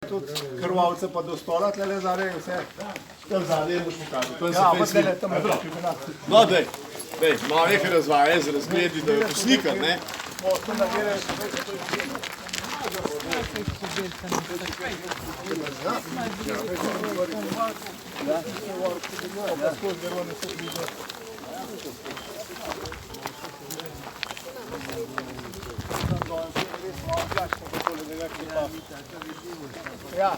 tudi krvavce pa do stola, tlele zadaj vse. Tam zadaj boš pokazal. Ja, pa tlele tam je prav. No, dej, malo nekaj razvaje z razgledi, da je to slikar, ne? Ja.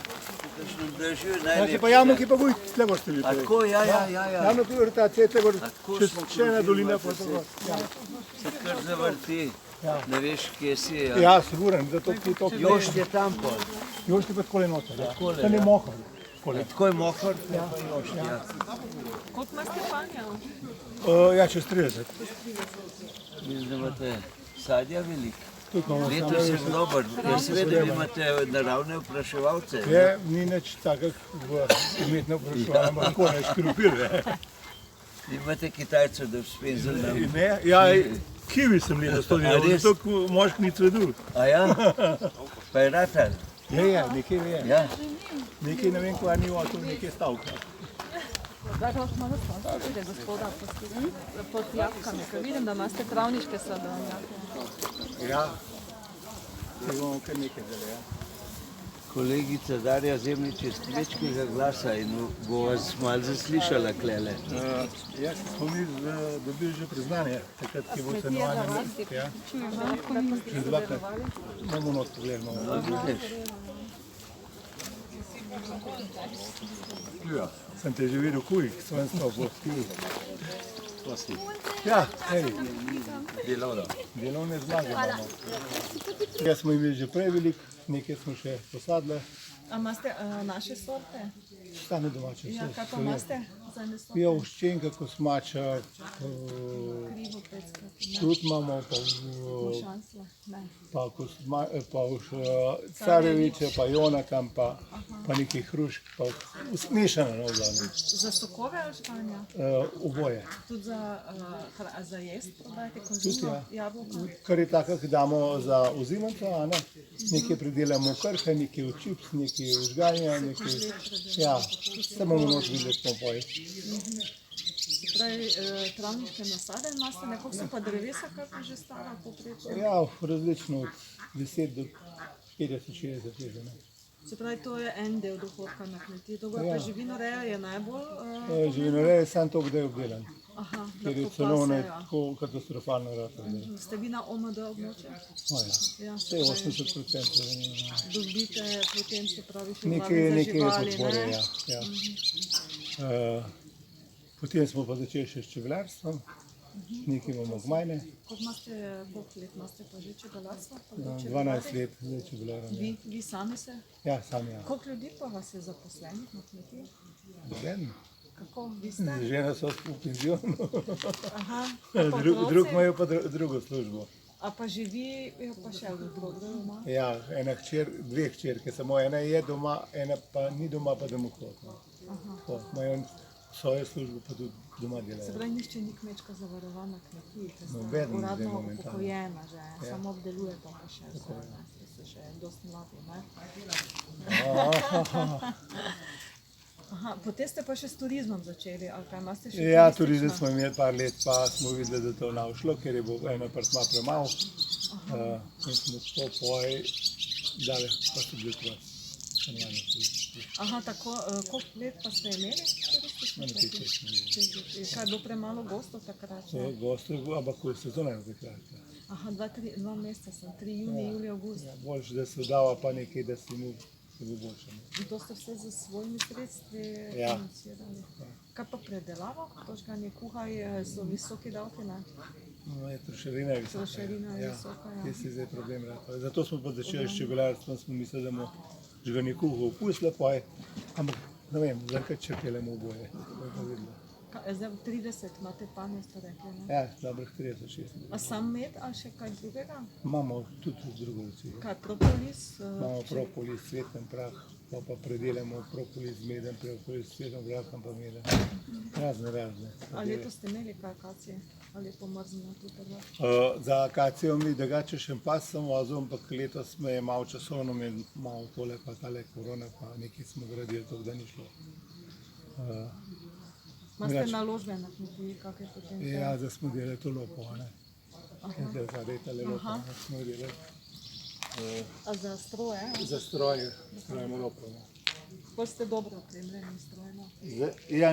Znači pa javno ki pa guj, tle boš te videli. Tako, ja. Javno ki vrtacija, tle boš še ena dolina pa tako. Se kar zavrti, ne veš, kje si. Ja, siguren, zato ti to... Jošt je tam pol. Jošt je pa takole noter, ja. Tam je mohor. Tako je mohor, ja. Koliko ima Stefanja? Ja, čez 30. Mislim, da imate sadja veliko. Tudi imamo Letos je dober. Jaz vedem, da imate naravne vpraševalce. Je, ni nič takih umetne vprašanja, ampak tako ne škropir, ne. Imate Kitajcev, da bi spenzili nam. Ne, ja, kiwi sem letos to delal, zato mošk ni cvedu. A ja? Pa je ratar? Je, nekaj je. Ja. Nekaj ne vem, koja ni oto, nekaj stavka. Zdaj lahko malo spomnite gospoda pod jabolkami, ker vidim, da imate travniške sadovnjake. Ja, se bomo kar nekaj dali, ja. Kolegica Darja Zemljič je skvečkega glasa in bo vas malo zaslišala klele. Ja, smo mi dobili že priznanje, takrat, ki bo stanovanje. Ja, čez dvakrat. Imamo not pogled, Ja, sem te že videl kujik, sem stal po skilu. Ja, hej. Delovne zmage imamo. Ja, smo imeli že prej veliko, nekaj smo še posadili. A imate naše sorte? Stane domače vse. Ja, kaj pa imate za ene sorte? Ja, vščenka, kosmača, Krivo peckrat. tudi imamo, Mošansla? Ne. pa careviče, pa jonakam, pa nekaj hrušk, pa smešano na vzadnje. Za sokove ali žganja? Oboje. Tudi za jest prodajate konzumno jabolko? Kar je tako, ki damo za ozimance, a ne? Nekaj pridelamo krhe, nekaj v čips, nekaj v žganja, nekaj... Ja, se bomo noč videli, smo poji. Pravi, travniške nasade imate, nekako so pa drevesa, kako že stara poprečno? Ja, različno od 10 do 50-60 let, ne? Se pravi, to je en del dohodka na kmetiji, drugo pa živinoreja je najbolj... Živinoreja je samo to, kdaj je obdelan. Aha, Ker je celo ne tako katastrofalno rata. Ste vi na OMD območju? Ja, vse je 80%. Dobite potem, se pravi, še Nekaj za je živali, podpore, ne? ja. Potem smo pa začeli še s čebelarstvom, nekaj imamo gmajne. Koliko let imate pa že čebelarstva? 12 let zdaj čebelaram. Vi sami se? Ja, sam ja. Koliko ljudi pa vas je zaposlenih na kmetiji? Noben. Kako vi ste? Žena so v penzionu, Aha, drug imajo pa drugo službo. a pa živijo pa še drug doma? Ja, dve hčerke, samo ena je doma, ena pa ni doma, pa domohod. Imajo svojo službo, pa tudi doma Se delajo. pravi, nišče ni kmečka zavarovana kmetiji, ker ste Noben ni zdaj uradno momentalno. upokojena že, samo obdelujete pa še vse, ne? Ste še dosti mladi, ne? Aha, potem ste pa še s turizmom začeli, ali kaj imate še Ja, turizem smo imeli par let, pa smo videli, da to ne šlo, ker je bilo eno prsma premalo. In smo to poj dali, pa so bili tvoji. Aha, tako, koliko let pa ste imeli turistično? Kaj je bilo premalo gostov takrat? Gostov, ampak ko je sezona je takrat. Aha, 2 meseca sem, 3 junij, julij, avgust. Boljše, da se dava pa nekaj, da si mu bo boljše. In to ste vse z svojimi sredstvi Ja. financirali? Kaj pa predelava? To žganje kuhaj so visoki davki, ne? Trošarina je visoka. Trošarina je visoka, ja. Kje si zdaj problem rata. Zato smo pa začeli s čebelarstvom, smo mislili, da bomo žganje kuhal opustili, ampak ne vem, zakaj črtelemo oboje. Zdaj 30 imate panje, ste rekli, ne? Ja, dobrih 36. A sam med ali še kaj drugega? Imamo tudi drugo recimo. Kaj, propolis? Imamo propolis, cveten prah, pa predelamo brokoli z medem, brokoli s svežim grahom pa medem. Razne. A letos ste imeli kaj akacije? Ali je pomrzno tudi pri vas? Za akacijo mi drugače še pas sem vozil, ampak letos me je malo časovno, malo tole pa tale korona, pa nekaj smo gradili, tako da ni šlo. Imate naložbe na kmetiji, kakšne potem? Ja, zdaj smo delali to lopo, ne. Zdaj zadaj tale lopo, ne, smo delali. A za stroje? Za strojemo lopo, ne. Ko ste dobro opremljeni strojno? Ja,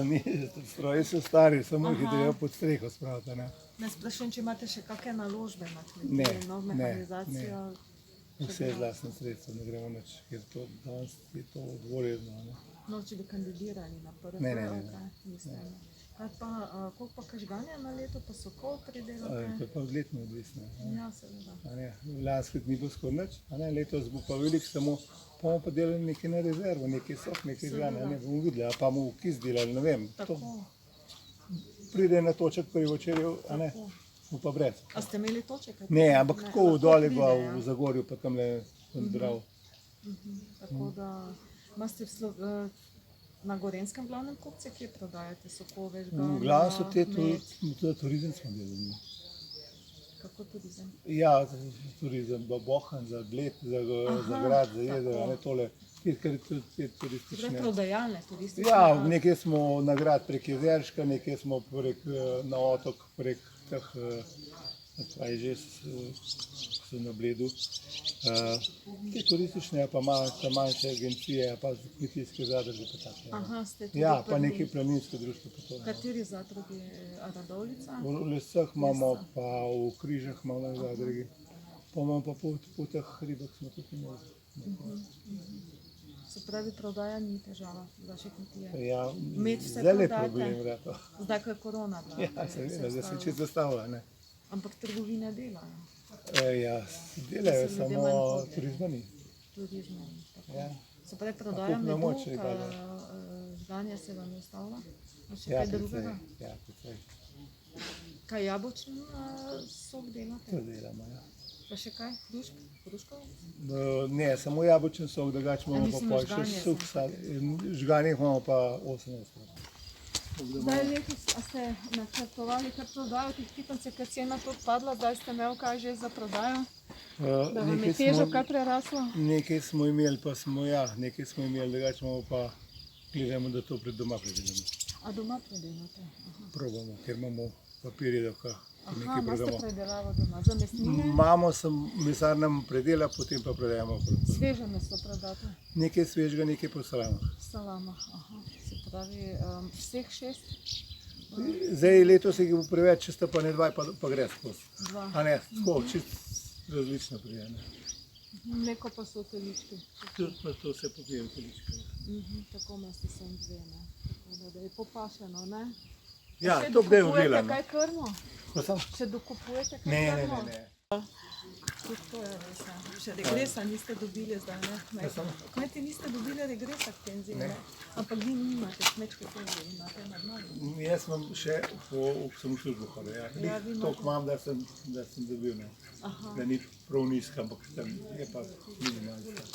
ni, stroji so stari, samo jih je treba pod streho spraviti, ne. Ne sprašujem, če imate še kakšne naložbe na kmetiji, no, mehanizacijo? Vse z lastnim sredstvom, ne gremo nič, ker to danes je to dvorezno, ne. No, če bi kandidirali na prvi Ne. niste. Kaj pa, koliko pa kažganja na leto, pa sokov To pridelate? je pa odletno odvisno. Ja, seveda. A ne, lansko ni bilo skoraj nič, a ne, letos bo pa veliko, samo pa bomo pa delali nekaj na rezervo, nekaj sok, nekaj žganja, ne bomo videli, a pa bomo kis delali, ne vem. To Tako. pride na toček pri večerju, a ne, bo pa brez. A ste imeli toček? Ne, ampak tako v doli pride, pa ja. v Zagorju, pa tamle sem zdrav. Tako da imate na Gorenjskem glavnem kupce, kje prodajate sokove, žganja, Glavno so te, med? tudi turizem smo delali. Kako turizem? Ja, turizem, Bohan, za Bled, za grad, za jezero, a ne tole, kar je tudi te Torej turistične. prodajalne turistične? Ja, nekaj smo na grad prek Jezerška, nekaj smo na otok prek teh, kaj že so na Bledu. Te turistične, pa manjše agencije, pa kmetijske zadruge pa take. Aha, ste tudi Ja, pa prvi. nekaj planinske društva pa to. Kateri zadrugi? Radovljica? V Lesah imamo, pa v Križah imamo zadrugi. Pa imamo pa po teh ribah smo tudi imeli. Se pravi, prodaja ni težava vaše kmetije. Ja, Med vse zdaj je prodate? problem, vrato. Zdaj, ko je korona bila. Ja, seveda, zdaj se ustavila. čez zastavlja, ne. Ampak trgovine delajo, Ja, delajo, Da se ljudje samo manj hodijo. turizma ni. turizma. ni tako. Ja. Se pravi, prodaja kupna medu, moč je pa padla. žganja se vam je ustavila? Pa še Ja, kaj precej, drugega? ja, precej. Kaj jabolčni sok delate? To delamo, ja. Pa še kaj? Hruškov? Ne, samo jabolčen sok, drugače imamo pa mislim, pol še žganje suh sem sadje. Žganje imamo pa 18. Zdaj letos, a ste načrtovali kar prodajo teh pitancev, ker cena tudi padla, zdaj ste imeli kaj že za prodajo? Da vam je težo kaj preraslo? Nekaj smo imeli, pa smo, ja, nekaj smo imeli, drugače imamo pa, gledamo, da to pred doma predelamo. A doma predelate? Aha. Probamo, ker imamo papirje, da Aha, nekaj imate prodamo. predelavo doma. Za mesnine? Imamo, mesar nam predela, potem pa prodajamo. Sveže meso prodate? Nekaj svežega, nekaj po salamah. Salama, aha. Se pravi, vseh 6? Zdaj letos jih bo preveč, če sta pa ne dva, pa gre skozi. Dva. A ne, tako, čist različno prijene. Mleko pa so telički. Tudi pa to se popije v teličke. Tako imate sem dve, ne. Tako da je popašeno, ne? Ja, Še to kdaj dokupujete oddelamo. kaj krmo? Pa sam? Še dokupujete kaj Ne, krmo? ne. Tudi to je res, ja. Še regresa niste dobili zdaj, ne? Kmeti niste dobili regresa k penziji, ne? Ampak vi nimate kmečke penzije, imate normalno. Jaz imam še, sem v službo hodil, ja. Ja, vi imate. Toliko imam, da sem dobil, ne. Aha. Da ni prav nizka, ampak tam je pa minimalna.